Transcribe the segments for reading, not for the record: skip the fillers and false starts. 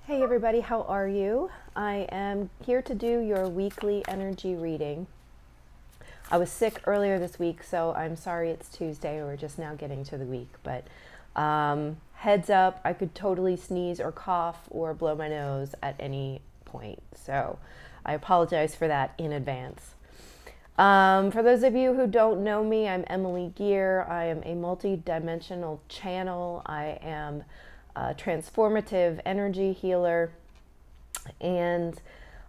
Hey everybody, how are you? I am here to do your weekly energy reading. I was sick earlier this week, so I'm sorry it's Tuesday. We're just now getting to the week, but heads up, I could totally sneeze or cough or blow my nose at any point. So I apologize for that in advance. For those of you who don't know me, I'm Emily Gear. I am a multi-dimensional channel. I am a transformative energy healer. And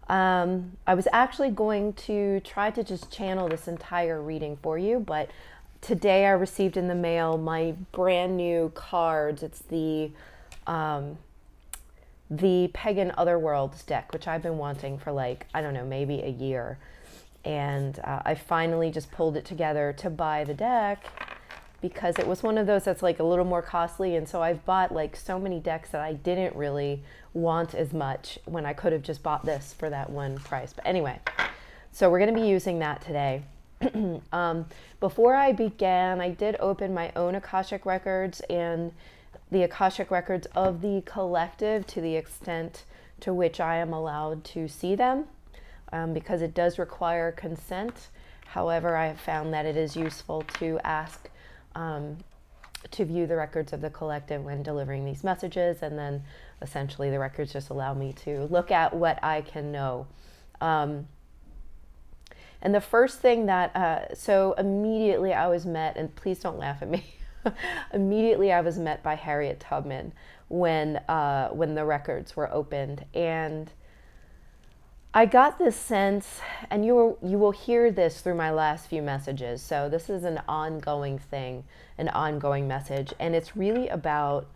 I was actually going to try to just channel this entire reading for you, but today I received in the mail my brand new cards. It's the Pagan Otherworlds deck, which I've been wanting for like, I don't know, maybe a year. And I finally just pulled it together to buy the deck because it was one of those that's like a little more costly. And so I've bought like so many decks that I didn't really want as much when I could have just bought this for that one price. But anyway, so we're going to be using that today. Before I began, I did open my own Akashic records and the Akashic records of the collective to the extent to which I am allowed to see them. Because it does require consent. However, I have found that it is useful to ask to view the records of the collective when delivering these messages, and then essentially the records just allow me to look at what I can know. And the first thing that, so immediately I was met, and please don't laugh at me, immediately I was met by Harriet Tubman when the records were opened. And I got this sense, and you will hear this through my last few messages. So this is an ongoing thing, an ongoing message, and it's really about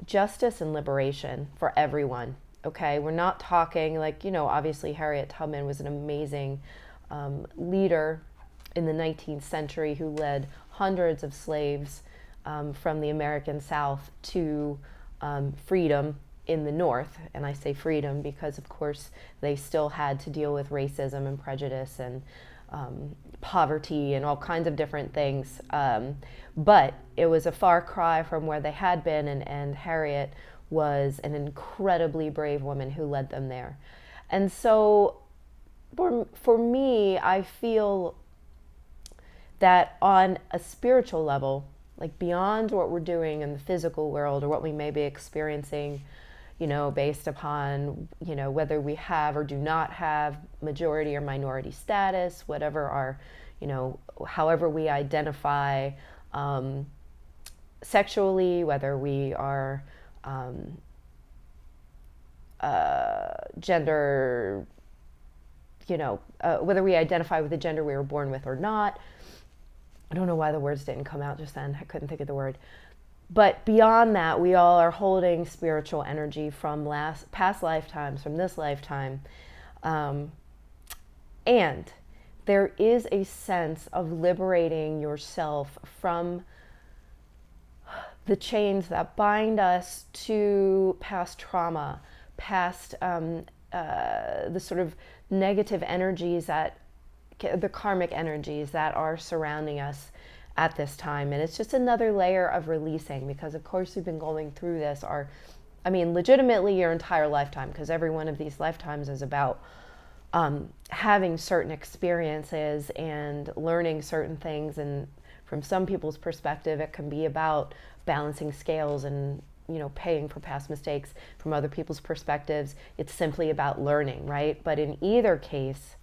justice and liberation for everyone. Okay, we're not talking like, obviously Harriet Tubman was an amazing leader in the 19th century who led hundreds of slaves from the American South to freedom in the North. And I say freedom because, of course, they still had to deal with racism and prejudice and poverty and all kinds of different things. But it was a far cry from where they had been, and Harriet was an incredibly brave woman who led them there. And so for me, I feel that on a spiritual level, like beyond what we're doing in the physical world or what we may be experiencing, based upon, whether we have or do not have majority or minority status, whatever our, however we identify sexually, whether we are gender, whether we identify with the gender we were born with or not. I don't know why the words didn't come out just then. I couldn't think of the word. But beyond that, we all are holding spiritual energy from past lifetimes, from this lifetime. And there is a sense of liberating yourself from the chains that bind us to past trauma, past the sort of negative energies the karmic energies that are surrounding us at this time. And it's just another layer of releasing, because of course we've been going through this legitimately your entire lifetime, because every one of these lifetimes is about having certain experiences and learning certain things. And from some people's perspective, it can be about balancing scales and paying for past mistakes. From other people's perspectives, it's simply about learning, right? But in either case,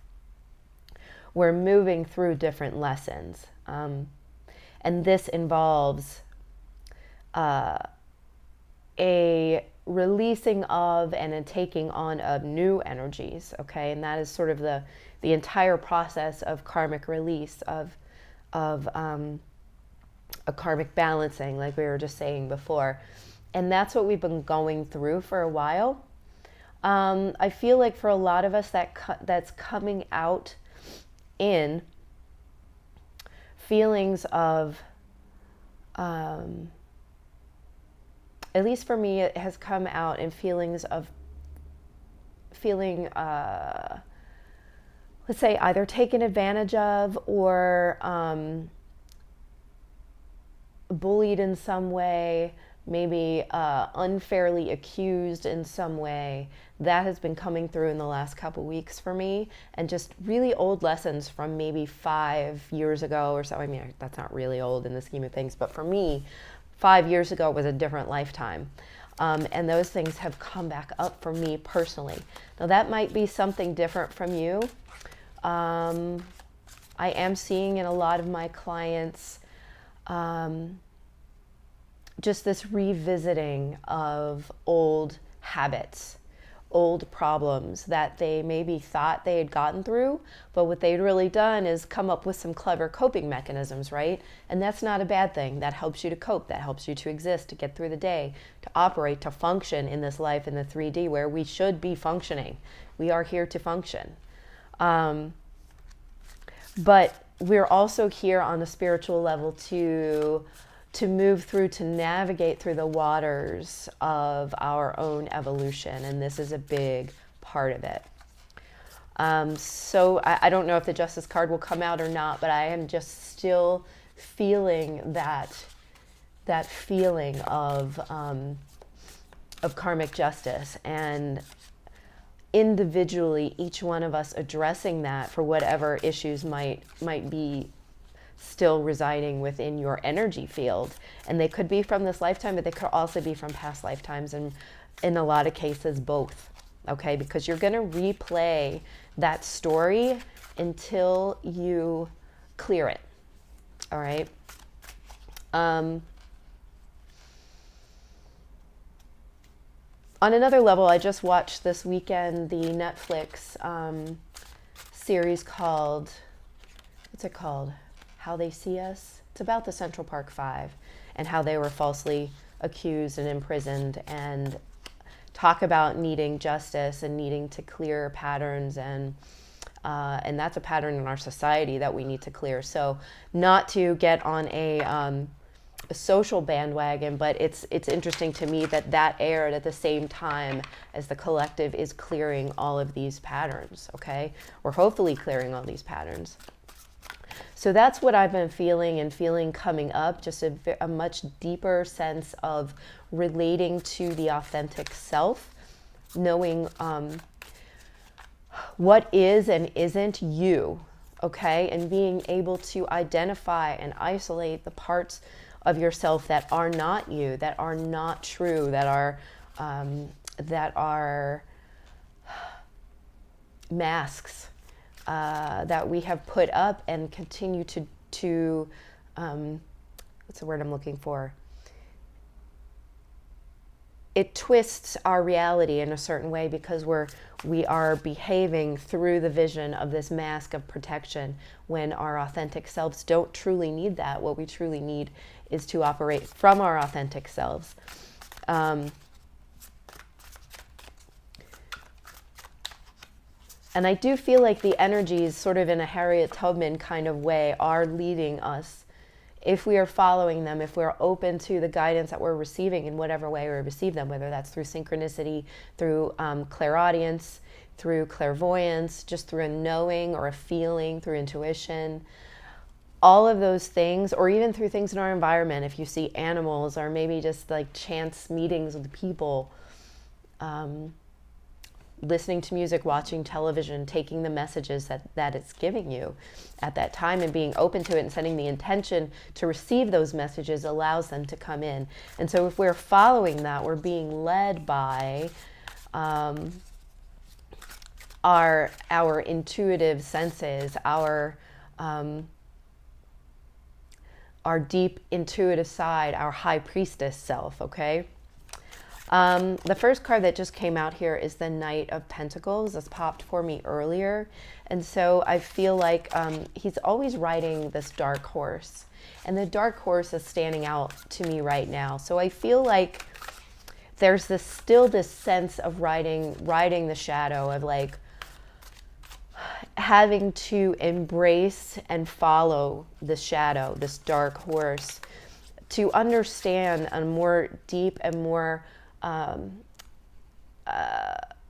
we're moving through different lessons. And this involves a releasing of and a taking on of new energies, okay? And that is sort of the entire process of karmic release, of a karmic balancing, like we were just saying before. And that's what we've been going through for a while. I feel like for a lot of us that's coming out in feelings of, at least for me, it has come out in feelings of feeling, let's say, either taken advantage of or bullied in some way, maybe unfairly accused in some way. That has been coming through in the last couple weeks for me, and just really old lessons from maybe 5 years ago or so. I mean, that's not really old in the scheme of things, but for me, 5 years ago was a different lifetime. And those things have come back up for me personally. Now that might be something different from you. I am seeing in a lot of my clients just this revisiting of old habits, old problems that they maybe thought they had gotten through, but what they'd really done is come up with some clever coping mechanisms, right? And that's not a bad thing. That helps you to cope. That helps you to exist, to get through the day, to operate, to function in this life in the 3D where we should be functioning. We are here to function. But we're also here on the spiritual level to move through, to navigate through the waters of our own evolution. And this is a big part of it. So I don't know if the Justice card will come out or not, but I am just still feeling that feeling of karmic justice, and individually, each one of us addressing that for whatever issues might be still residing within your energy field. And they could be from this lifetime, but they could also be from past lifetimes, and in a lot of cases both. Okay, because you're going to replay that story until you clear it. All right. On another level, I just watched this weekend the Netflix series called, what's it called? How They See Us. It's about the Central Park Five and how they were falsely accused and imprisoned, and talk about needing justice and needing to clear patterns, and that's a pattern in our society that we need to clear. So not to get on a social bandwagon, but it's interesting to me that aired at the same time as the collective is clearing all of these patterns, okay? We're hopefully clearing all these patterns. So that's what I've been feeling coming up, just a much deeper sense of relating to the authentic self, knowing what is and isn't you, okay? And being able to identify and isolate the parts of yourself that are not you, that are not true, that are masks that we have put up and continue to what's the word I'm looking for? It twists our reality in a certain way because we are behaving through the vision of this mask of protection, when our authentic selves don't truly need that. What we truly need is to operate from our authentic selves. And I do feel like the energies, sort of in a Harriet Tubman kind of way, are leading us. If we are following them, if we're open to the guidance that we're receiving in whatever way we receive them, whether that's through synchronicity, through clairaudience, through clairvoyance, just through a knowing or a feeling, through intuition, all of those things, or even through things in our environment, if you see animals, or maybe just like chance meetings with people, listening to music, watching television, taking the messages that it's giving you at that time and being open to it and setting the intention to receive those messages allows them to come in. And so if we're following that, we're being led by our intuitive senses, our deep intuitive side, our high priestess self, okay? The first card that just came out here is the Knight of Pentacles. This popped for me earlier. And so I feel like he's always riding this dark horse. And the dark horse is standing out to me right now. So I feel like there's still this sense of riding the shadow, of like having to embrace and follow the shadow, this dark horse, to understand on a more deep and more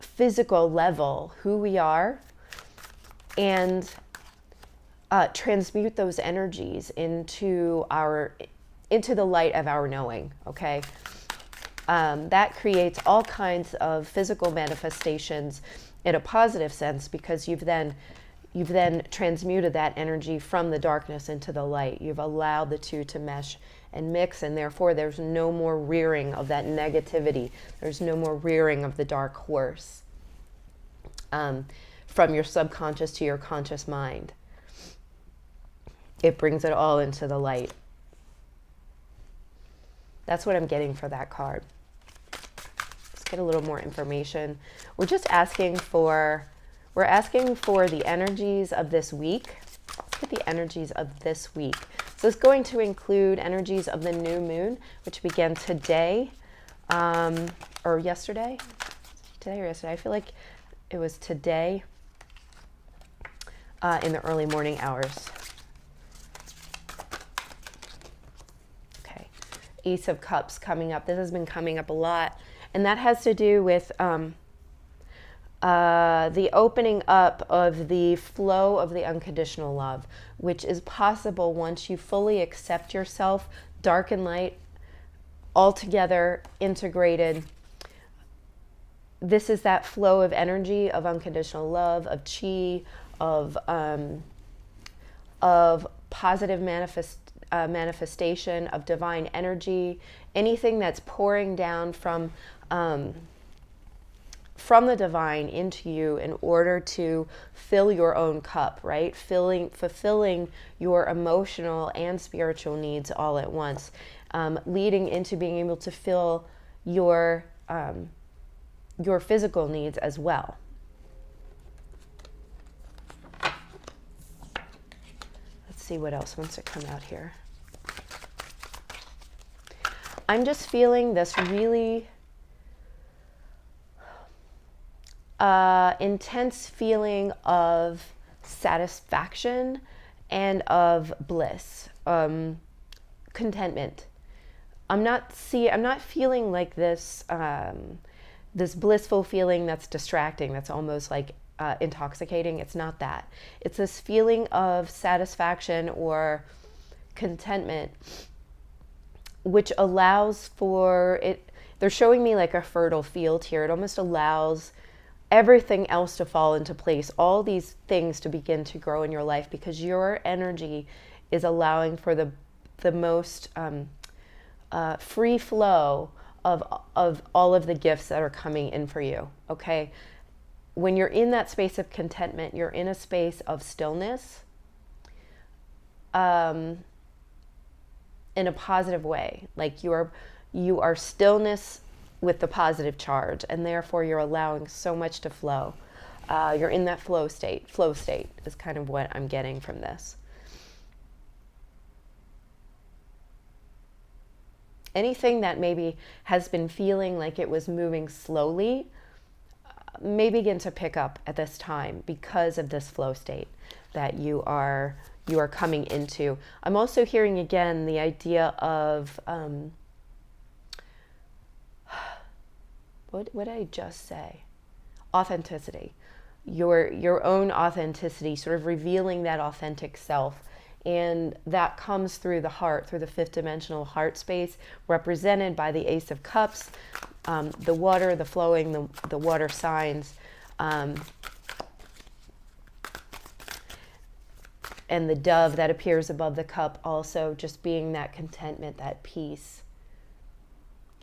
physical level who we are, and transmute those energies into the light of our knowing, okay? that creates all kinds of physical manifestations in a positive sense, because you've then transmuted that energy from the darkness into the light. You've allowed the two to mesh and mix, and therefore there's no more rearing of that negativity. There's no more rearing of the dark horse from your subconscious to your conscious mind. It brings it all into the light. That's what I'm getting for that card. Let's get a little more information. We're just asking for, the energies of this week. Let's get the energies of this week. So it's going to include energies of the new moon, which began today, or yesterday. Today or yesterday? I feel like it was today in the early morning hours. Okay. Ace of Cups coming up. This has been coming up a lot. And that has to do with the opening up of the flow of the unconditional love, which is possible once you fully accept yourself, dark and light, all together, integrated. This is that flow of energy, of unconditional love, of chi, of positive manifestation, of divine energy, anything that's pouring down from the divine into you in order to fill your own cup, right? Fulfilling your emotional and spiritual needs all at once, leading into being able to fill your physical needs as well. Let's see what else wants to come out here. I'm just feeling this really intense feeling of satisfaction and of bliss, contentment. I'm not feeling like this this blissful feeling that's distracting, that's almost like intoxicating. It's not that. It's this feeling of satisfaction or contentment, which allows for it. They're showing me like a fertile field here. It almost allows everything else to fall into place, all these things to begin to grow in your life, because your energy is allowing for the most free flow of all of the gifts that are coming in for you, okay? When you're in that space of contentment, you're in a space of stillness in a positive way. Like you are stillness with the positive charge, and therefore you're allowing so much to flow. You're in that flow state. Flow state is kind of what I'm getting from this. Anything that maybe has been feeling like it was moving slowly may begin to pick up at this time because of this flow state that you are coming into. I'm also hearing again the idea of what did I just say? Authenticity. Your own authenticity, sort of revealing that authentic self. And that comes through the heart, through the fifth dimensional heart space, represented by the Ace of Cups, the water, the flowing, the water signs, and the dove that appears above the cup, also just being that contentment, that peace.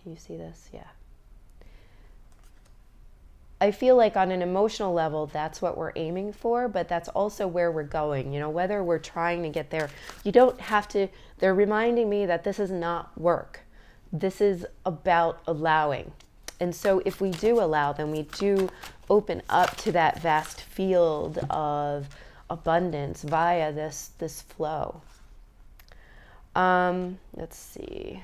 Can you see this? Yeah. I feel like on an emotional level, that's what we're aiming for, but that's also where we're going. You know, whether we're trying to get there, you don't have to. They're reminding me that this is not work. This is about allowing. And so if we do allow, then we do open up to that vast field of abundance via this flow. Let's see.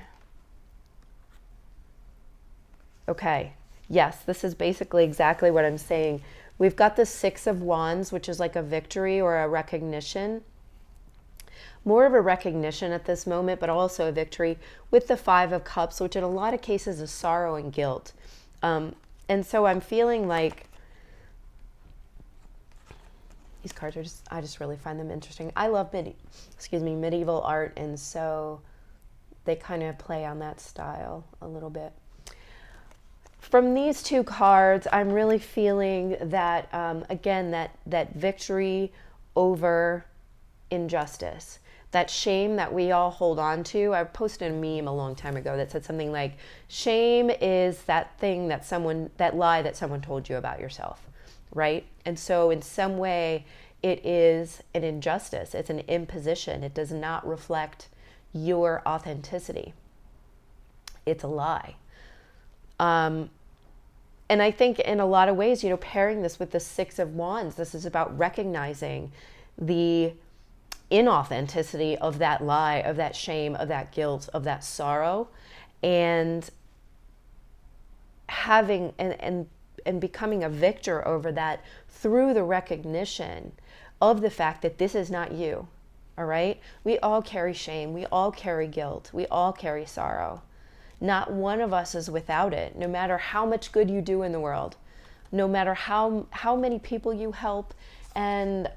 Okay. Yes, this is basically exactly what I'm saying. We've got the Six of Wands, which is like a victory or a recognition. More of a recognition at this moment, but also a victory, with the Five of Cups, which in a lot of cases is sorrow and guilt. And so I'm feeling like these cards are I just really find them interesting. I love medieval art, and so they kind of play on that style a little bit. from these two cards, I'm really feeling that, again, that victory over injustice, that shame that we all hold on to. I posted a meme a long time ago that said something like, shame is that thing that lie that someone told you about yourself, right? And so in some way, it is an injustice. It's an imposition. It does not reflect your authenticity. It's a lie. And I think in a lot of ways, pairing this with the Six of Wands, this is about recognizing the inauthenticity of that lie, of that shame, of that guilt, of that sorrow, and having and becoming a victor over that through the recognition of the fact that this is not you. All right? We all carry shame. We all carry guilt. We all carry sorrow. Not one of us is without it, no matter how much good you do in the world, no matter how many people you help, and,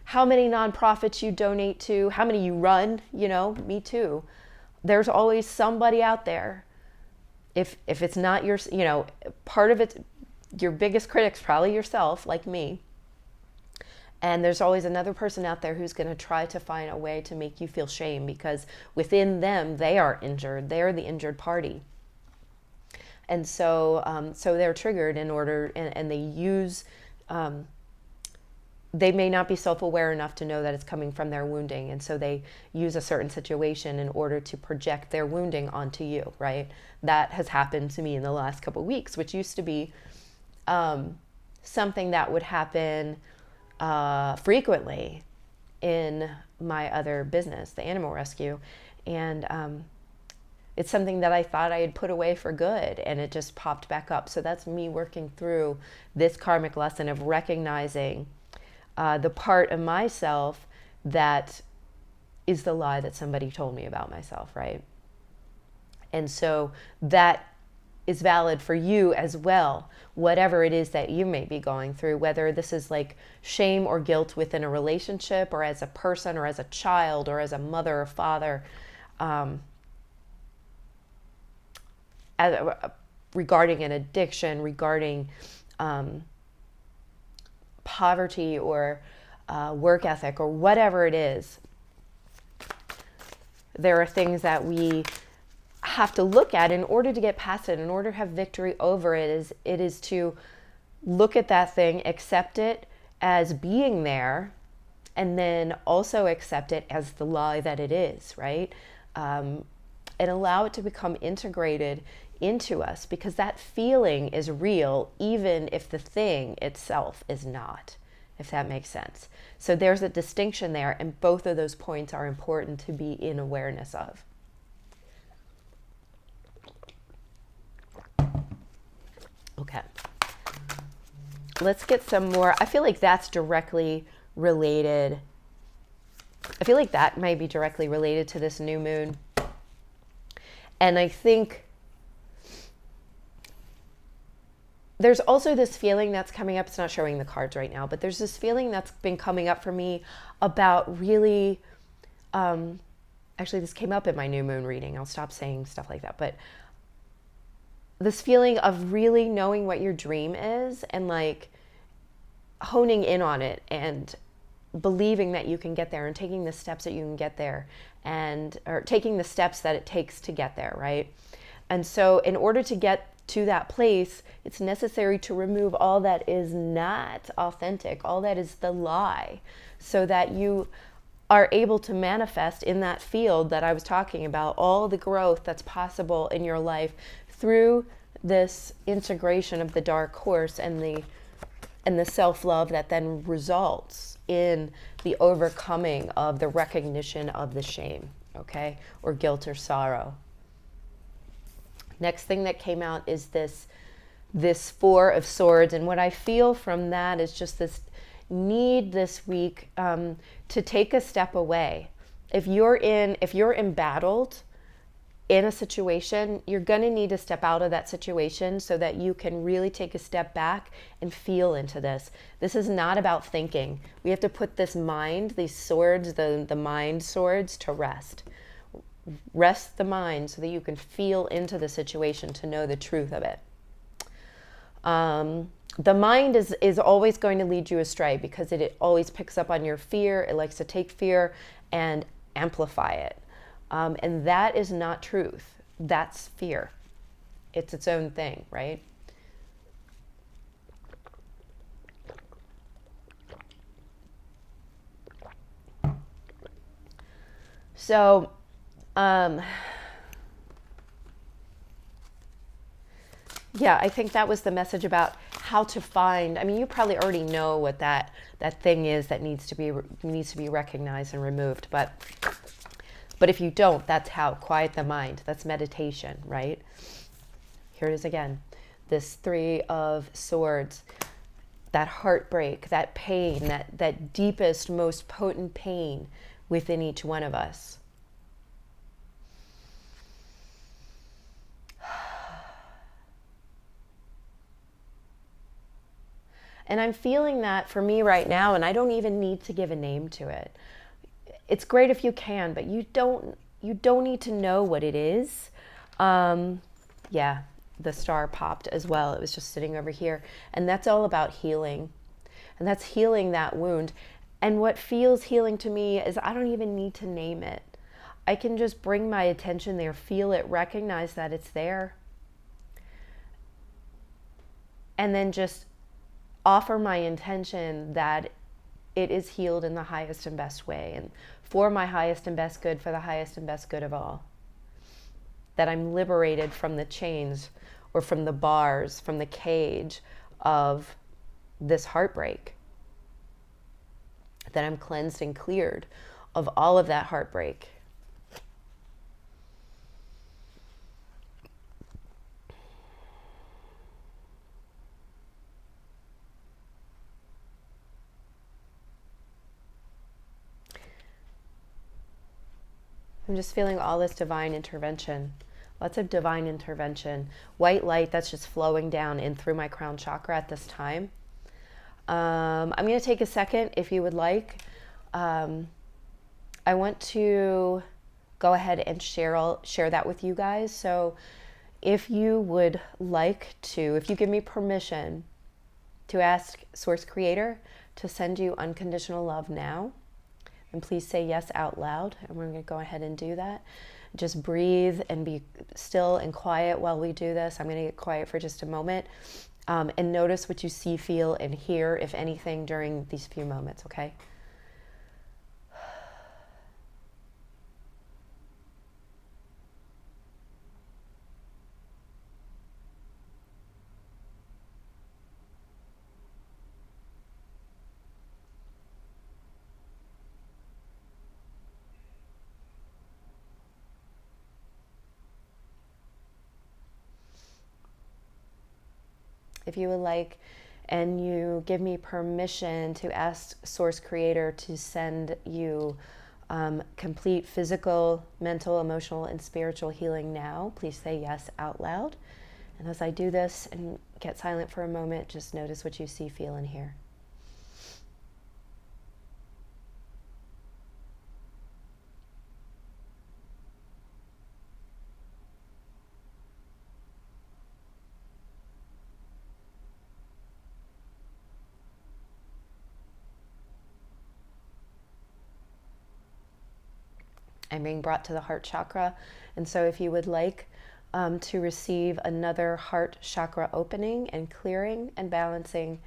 how many nonprofits you donate to, how many you run, me too. There's always somebody out there. If it's not your, part of it, your biggest critic's probably yourself, like me. And there's always another person out there who's going to try to find a way to make you feel shame, because within them, they are injured. They're the injured party. And so they're triggered in order, and they use, they may not be self-aware enough to know that it's coming from their wounding. And so they use a certain situation in order to project their wounding onto you, right? That has happened to me in the last couple of weeks, which used to be something that would happen frequently in my other business, the animal rescue. And it's something that I thought I had put away for good, and it just popped back up. So that's me working through this karmic lesson of recognizing the part of myself that is the lie that somebody told me about myself, right? And so that is valid for you as well, whatever it is that you may be going through, whether this is like shame or guilt within a relationship, or as a person, or as a child, or as a mother or father, regarding an addiction, regarding poverty, or work ethic, or whatever it is. There are things that we have to look at in order to get past it, in order to have victory over it. It is to look at that thing, accept it as being there, and then also accept it as the lie that it is, right? And allow it to become integrated into us, because that feeling is real, even if the thing itself is not, if that makes sense. So there's a distinction there, and both of those points are important to be in awareness of. Okay, let's get some more. I feel like that's directly related. I feel like that might be directly related to this new moon. And I think there's also this feeling that's coming up. It's not showing the cards right now, but there's this feeling that's been coming up for me about really, actually this came up in my new moon reading. I'll stop saying stuff like that. But this feeling of really knowing what your dream is, and like honing in on it, and believing that you can get there, and taking the steps that you can get there, or taking the steps that it takes to get there, right? And so in order to get to that place, it's necessary to remove all that is not authentic, all that is the lie, so that you are able to manifest in that field that I was talking about, all the growth that's possible in your life through this integration of the dark horse and the self-love that then results in the overcoming of the recognition of the shame, okay, or guilt or sorrow. Next thing that came out is this Four of Swords, and what I feel from that is just this need this week to take a step away. If you're embattled in a situation, you're going to need to step out of that situation so that you can really take a step back and feel into this. This is not about thinking. We have to put this mind, these swords, the mind swords, to rest. Rest the mind so that you can feel into the situation to know the truth of it. The mind is always going to lead you astray because it always picks up on your fear. It likes to take fear and amplify it. And that is not truth. That's fear. It's its own thing, right? So, yeah, I think that was the message about how to find. I mean, you probably already know what that thing is that needs to be recognized and removed. But if you don't, that's how. Quiet the mind. That's meditation, right? Here it is again. This Three of Swords. That heartbreak, that pain, that deepest, most potent pain within each one of us. And I'm feeling that for me right now, and I don't even need to give a name to it. It's great if you can, but you don't need to know what it is. Yeah, the star popped as well. It was just sitting over here. And that's all about healing. And that's healing that wound. And what feels healing to me is I don't even need to name it. I can just bring my attention there, feel it, recognize that it's there. And then just offer my intention that it is healed in the highest and best way, and for my highest and best good, for the highest and best good of all. That I'm liberated from the chains or from the bars, from the cage of this heartbreak. That I'm cleansed and cleared of all of that heartbreak. I'm just feeling all this divine intervention. Lots of divine intervention. White light that's just flowing down in through my crown chakra at this time. I'm going to take a second, if you would like. I want to go ahead and share that with you guys. So if you would like to, if you give me permission to ask Source Creator to send you unconditional love now, and please say yes out loud. And we're going to go ahead and do that. Just breathe and be still and quiet while we do this. I'm going to get quiet for just a moment. And notice what you see, feel, and hear, if anything, during these few moments, okay? If you would like, and you give me permission to ask Source Creator to send you complete physical, mental, emotional, and spiritual healing now, please say yes out loud. And as I do this and get silent for a moment, just notice what you see, feel, and hear. I'm being brought to the heart chakra. And so if you would like to receive another heart chakra opening and clearing and balancing,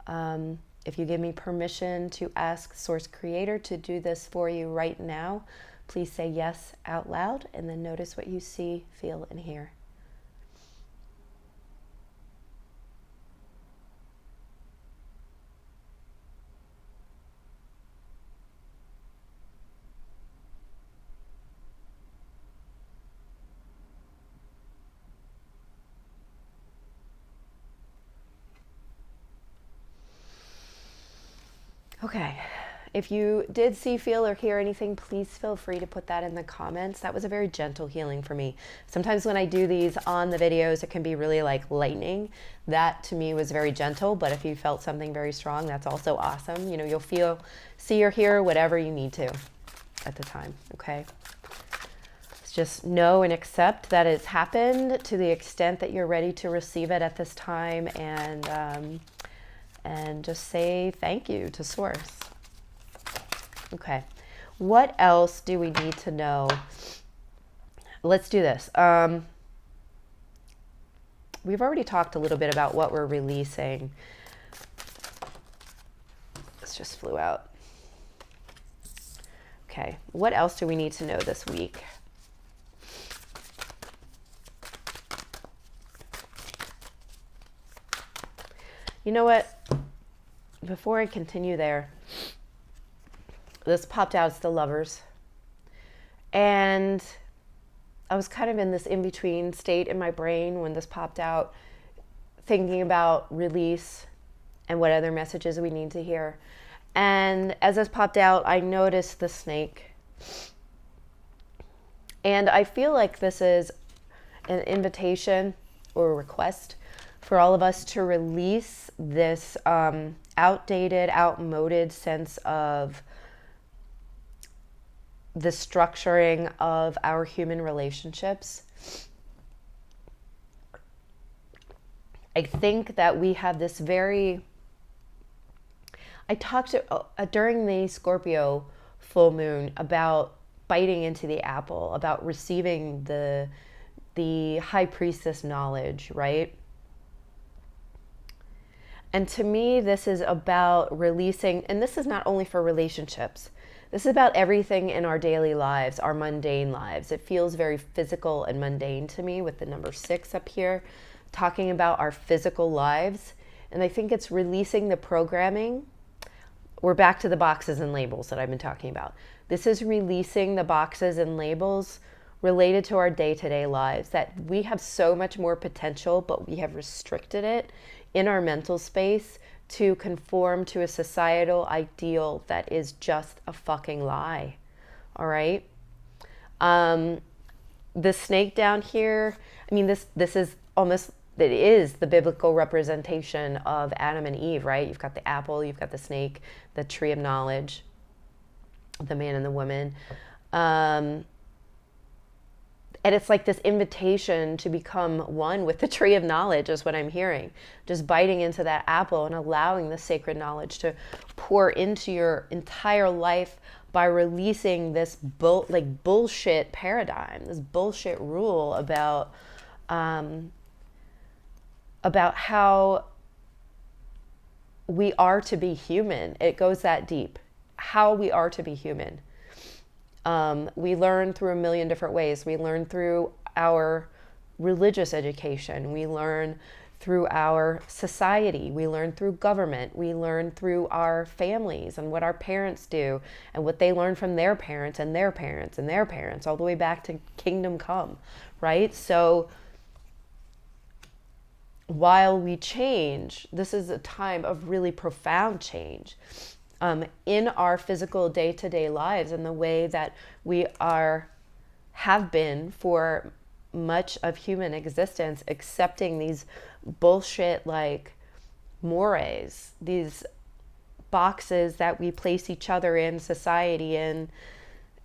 if you give me permission to ask Source Creator to do this for you right now, please say yes out loud, and then notice what you see, feel, and hear. Okay, if you did see, feel, or hear anything, please feel free to put that in the comments. That was a very gentle healing for me. Sometimes when I do these on the videos, it can be really like lightning. That to me was very gentle, but if you felt something very strong, that's also awesome. You know, you'll feel, see, or hear whatever you need to at the time, okay? just know and accept that it's happened to the extent that you're ready to receive it at this time, and just say thank you to Source. Okay, what else do we need to know? Let's do this. We've already talked a little bit about what we're releasing. This just flew out. Okay, what else do we need to know this week? You know what? Before I continue there, this popped out as the Lovers. And I was kind of in this in-between state in my brain when this popped out, thinking about release and what other messages we need to hear. And as this popped out, I noticed the snake. And I feel like this is an invitation or a request for all of us to release this outdated, outmoded sense of the structuring of our human relationships. I think that we have this very... I talked during the Scorpio full moon about biting into the apple, about receiving the high priestess knowledge, right? And to me, this is about releasing, and this is not only for relationships. This is about everything in our daily lives, our mundane lives. It feels very physical and mundane to me with the number 6 up here, talking about our physical lives. And I think it's releasing the programming. We're back to the boxes and labels that I've been talking about. This is releasing the boxes and labels related to our day-to-day lives, that we have so much more potential, but we have restricted it in our mental space to conform to a societal ideal that is just a fucking lie. All right? The snake down here, I mean, this is almost, it is the biblical representation of Adam and Eve, right? You've got the apple, you've got the snake, the tree of knowledge, the man and the woman. And it's like this invitation to become one with the tree of knowledge is what I'm hearing. Just biting into that apple and allowing the sacred knowledge to pour into your entire life by releasing this bullshit paradigm, this bullshit rule about how we are to be human. It goes that deep. How we are to be human. We learn through a million different ways. We learn through our religious education. We learn through our society. We learn through government. We learn through our families and what our parents do and what they learn from their parents and their parents and their parents, all the way back to kingdom come, right? So while we change, this is a time of really profound change. In our physical day-to-day lives and the way that we have been for much of human existence, accepting these bullshit like mores, these boxes that we place each other in, society in,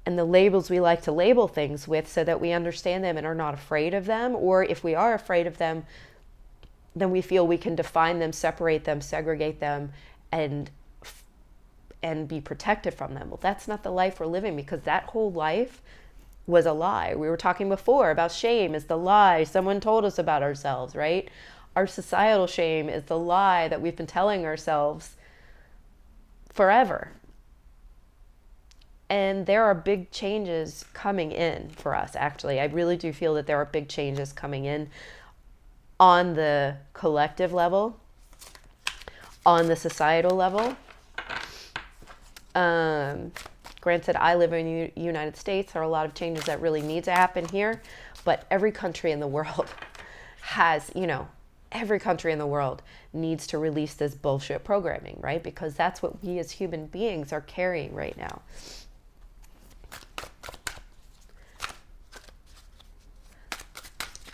and the labels we like to label things with so that we understand them and are not afraid of them. Or if we are afraid of them, then we feel we can define them, separate them, segregate them, and be protected from them. Well, that's not the life we're living, because that whole life was a lie. We were talking before about shame is the lie someone told us about ourselves, right? Our societal shame is the lie that we've been telling ourselves forever. And there are big changes coming in for us, actually. I really do feel that there are big changes coming in on the collective level, on the societal level. Granted, I live in the United States. There are a lot of changes that really need to happen here, but every country in the world has, every country in the world needs to release this bullshit programming, right? Because that's what we as human beings are carrying right now.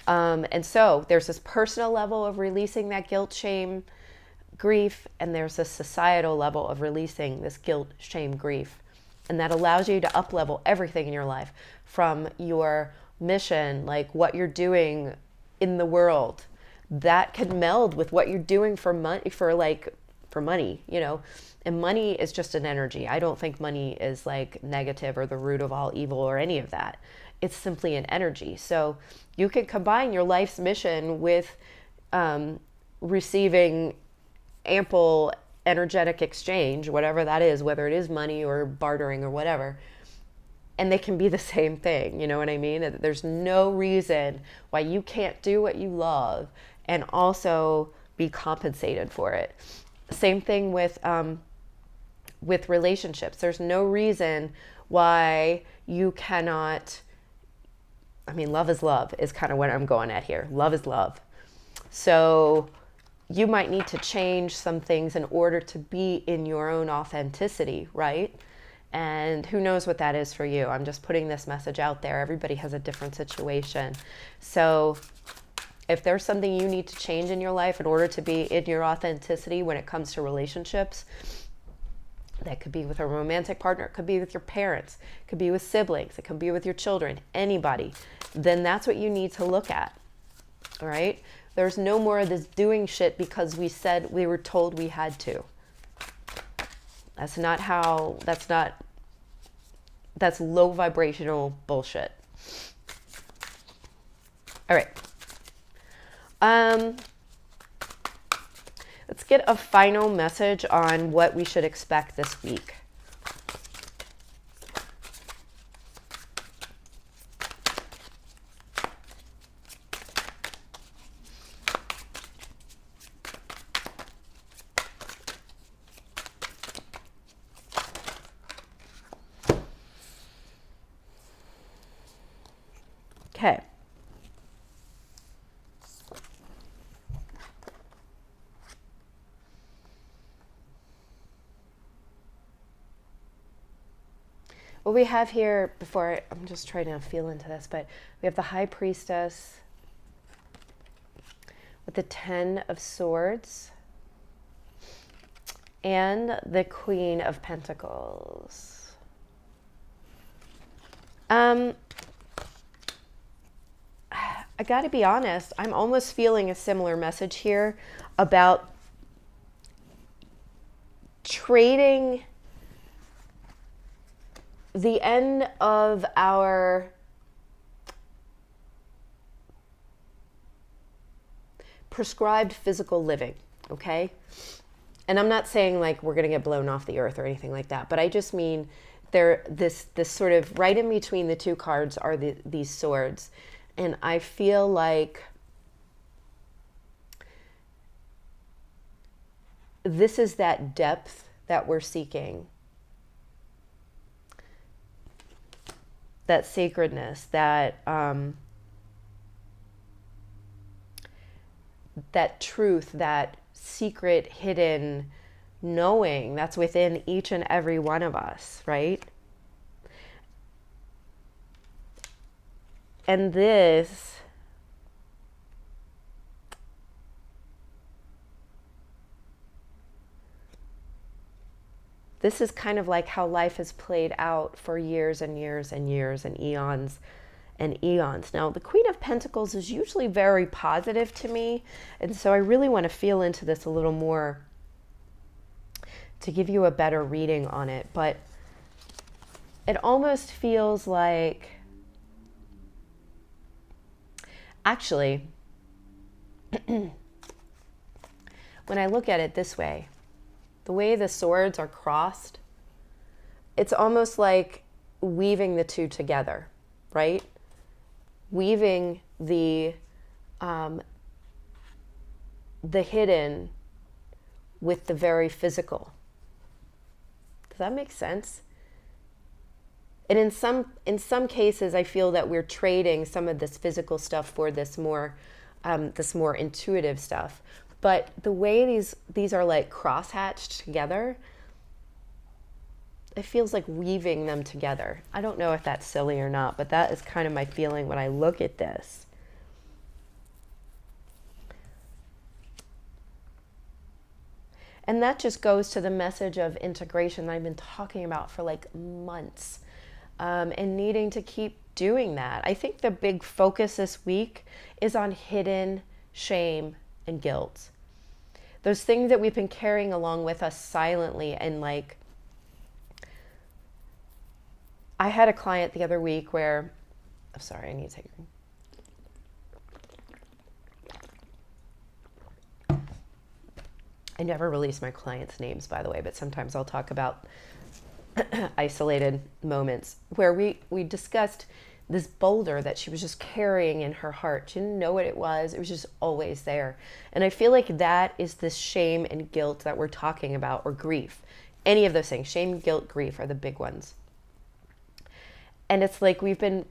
And so there's this personal level of releasing that guilt, shame, grief, and there's a societal level of releasing this guilt, shame, grief. And that allows you to up-level everything in your life, from your mission, like what you're doing in the world, that can meld with what you're doing for money, for money, you know. And money is just an energy. I don't think money is like negative or the root of all evil or any of that. It's simply an energy. So you can combine your life's mission with receiving ample energetic exchange, whatever that is, whether it is money or bartering or whatever. And they can be the same thing, you know what I mean? There's no reason why you can't do what you love and also be compensated for it. Same thing with relationships. There's no reason why you cannot, I mean, love is kind of what I'm going at here. Love is love. So you might need to change some things in order to be in your own authenticity, right? And who knows what that is for you. I'm just putting this message out there. Everybody has a different situation. So if there's something you need to change in your life in order to be in your authenticity when it comes to relationships, that could be with a romantic partner, it could be with your parents, it could be with siblings, it could be with your children, anybody, then that's what you need to look at, all right? There's no more of this doing shit because we were told we had to. That's low vibrational bullshit. All right. Let's get a final message on what we should expect this week. Okay. What we have here, I'm just trying to feel into this, but we have the High Priestess with the 10 of Swords and the Queen of Pentacles. I got to be honest, I'm almost feeling a similar message here about trading the end of our prescribed physical living, okay? And I'm not saying like we're going to get blown off the earth or anything like that, but I just mean this sort of right in between the two cards are these swords. And I feel like this is that depth that we're seeking. That sacredness, that truth, that secret hidden knowing that's within each and every one of us, right? And this is kind of like how life has played out for years and years and years and eons and eons. Now, the Queen of Pentacles is usually very positive to me, and so I really want to feel into this a little more to give you a better reading on it. But it almost feels like, actually, when I look at it this way, the way the swords are crossed, it's almost like weaving the two together, right? Weaving the hidden with the very physical. Does that make sense? And in some cases, I feel that we're trading some of this physical stuff for this more intuitive stuff. But the way these are like cross-hatched together, it feels like weaving them together. I don't know if that's silly or not, but that is kind of my feeling when I look at this. And that just goes to the message of integration that I've been talking about for like months, and needing to keep doing that. I think the big focus this week is on hidden shame and guilt. Those things that we've been carrying along with us silently. And like, I had a client the other week where, I'm sorry, I need to take a... I never release my clients' names, by the way, but sometimes I'll talk about isolated moments where we discussed this boulder that she was just carrying in her heart. She didn't know what it was. It was just always there. And I feel like that is this shame and guilt that we're talking about, or grief. Any of those things, shame, guilt, grief are the big ones. And it's like we've been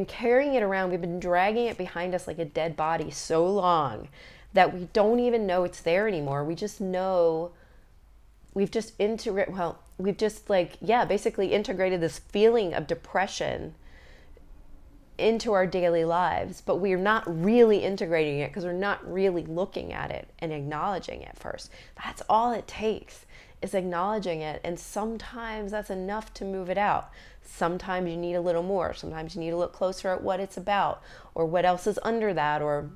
carrying it around. We've been dragging it behind us like a dead body so long that we don't even know it's there anymore. We just know we've just basically integrated this feeling of depression into our daily lives, but we're not really integrating it because we're not really looking at it and acknowledging it first. That's all it takes, is acknowledging it. And sometimes that's enough to move it out. Sometimes you need a little more. Sometimes you need to look closer at what it's about, or what else is under that, or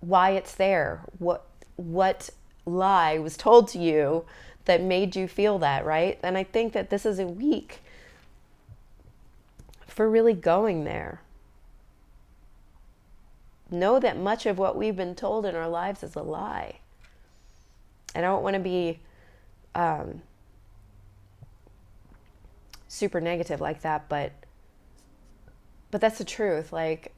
why it's there, what lie was told to you that made you feel that, right? And I think that this is a week for really going there. Know that much of what we've been told in our lives is a lie. And I don't want to be super negative like that, but that's the truth. Like,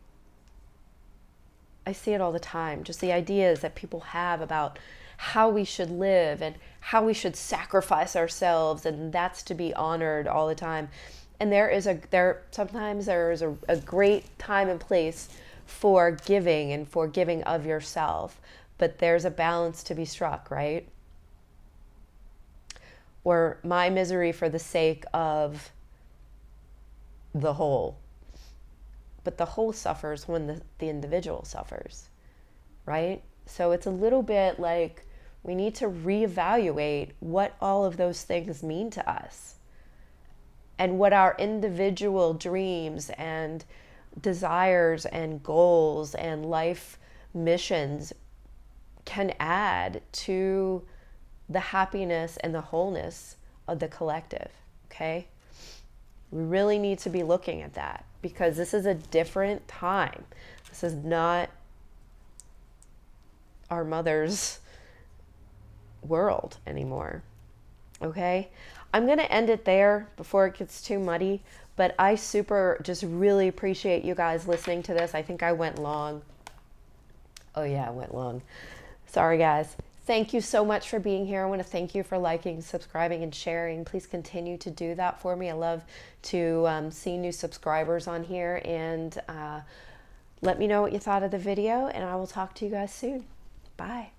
I see it all the time. Just the ideas that people have about how we should live and how we should sacrifice ourselves, and that's to be honored all the time. And sometimes there is a great time and place for giving and for giving of yourself, but there's a balance to be struck, right? Or my misery for the sake of the whole. But the whole suffers when the individual suffers, right? So it's a little bit like we need to reevaluate what all of those things mean to us, and what our individual dreams and desires and goals and life missions can add to the happiness and the wholeness of the collective, okay? We really need to be looking at that, because this is a different time. This is not our mother's world anymore, okay? I'm going to end it there before it gets too muddy, but I just really appreciate you guys listening to this. I think I went long. Oh yeah, I went long. Sorry guys. Thank you so much for being here. I want to thank you for liking, subscribing, and sharing. Please continue to do that for me. I love to see new subscribers on here, and let me know what you thought of the video, and I will talk to you guys soon. Bye.